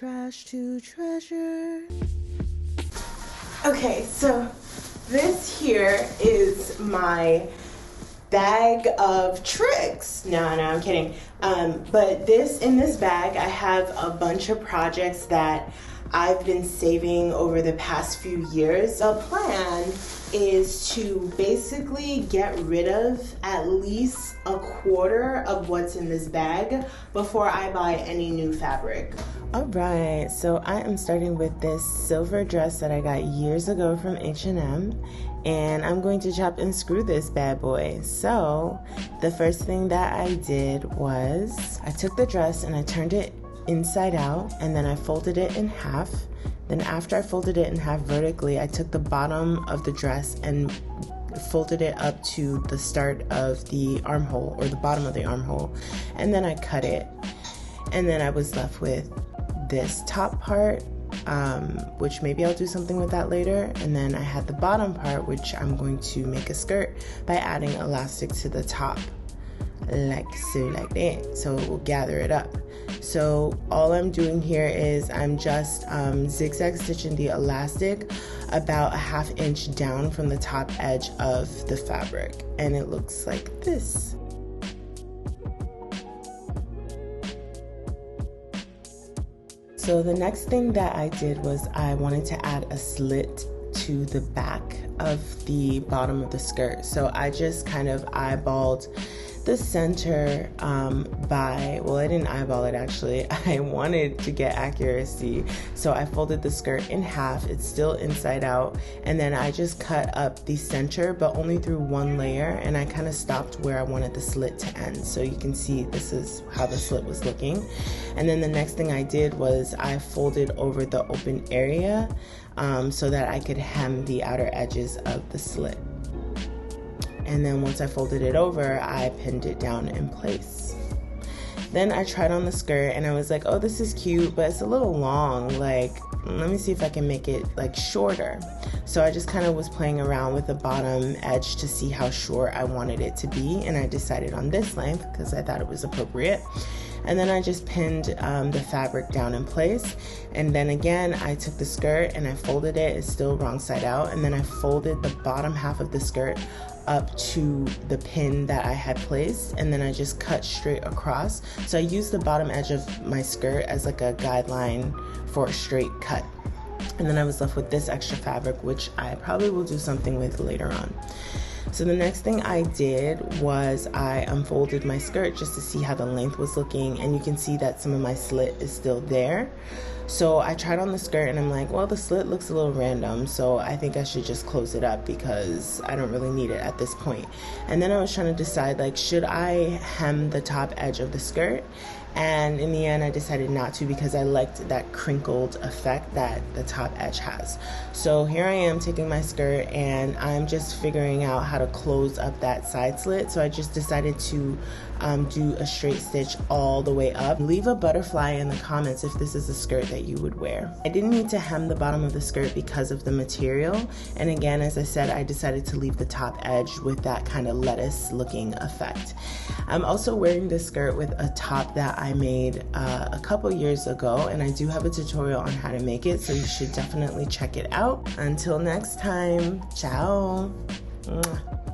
trash to treasure. Okay, so this here is my bag of tricks. No, I'm kidding. But in this bag, I have a bunch of projects that I've been saving over the past few years. The plan is to basically get rid of at least a quarter of what's in this bag before I buy any new fabric. Alright, so I am starting with this silver dress that I got years ago from H&M, and I'm going to chop and screw this bad boy. So the first thing that I did was I took the dress and I turned it inside out, and then I folded it in half. Then after I folded it in half vertically, I took the bottom of the dress and folded it up to the start of the armhole, or the bottom of the armhole, and then I cut it. And then I was left with this top part, which maybe I'll do something with that later. And then I had the bottom part, which I'm going to make a skirt by adding elastic to the top, like so, like that, so it will gather it up. So all I'm doing here is I'm just zigzag stitching the elastic about a ½ inch down from the top edge of the fabric, and it looks like this. So the next thing that I did was I wanted to add a slit to the back of the bottom of the skirt. So I just kind of eyeballed the center well, I didn't eyeball it actually. I wanted to get accuracy, so I folded the skirt in half. It's still inside out, and then I just cut up the center, but only through one layer, and I kind of stopped where I wanted the slit to end. So you can see this is how the slit was looking. And then the next thing I did was I folded over the open area so that I could hem the outer edges of the slit. And then once I folded it over, I pinned it down in place. Then I tried on the skirt and I was like, oh, this is cute, but it's a little long. Like, let me see if I can make it like shorter. So I just kind of was playing around with the bottom edge to see how short I wanted it to be. And I decided on this length because I thought it was appropriate. And then I just pinned the fabric down in place. And then again, I took the skirt and I folded it. It's still wrong side out. And then I folded the bottom half of the skirt up to the pin that I had placed, and then I just cut straight across. So I used the bottom edge of my skirt as like a guideline for a straight cut. And then I was left with this extra fabric, which I probably will do something with later on. So the next thing I did was I unfolded my skirt just to see how the length was looking, and you can see that some of my slit is still there. So I tried on the skirt and I'm like, well, the slit looks a little random, so I think I should just close it up because I don't really need it at this point. And then I was trying to decide, like, should I hem the top edge of the skirt? And in the end, I decided not to because I liked that crinkled effect that the top edge has. So here I am taking my skirt and I'm just figuring out how to close up that side slit. So I just decided to do a straight stitch all the way up. Leave a butterfly in the comments if this is a skirt that you would wear. I didn't need to hem the bottom of the skirt because of the material. And again, as I said, I decided to leave the top edge with that kind of lettuce looking effect. I'm also wearing this skirt with a top that I made a couple years ago, and I do have a tutorial on how to make it, so you should definitely check it out. Until next time, ciao. Mwah.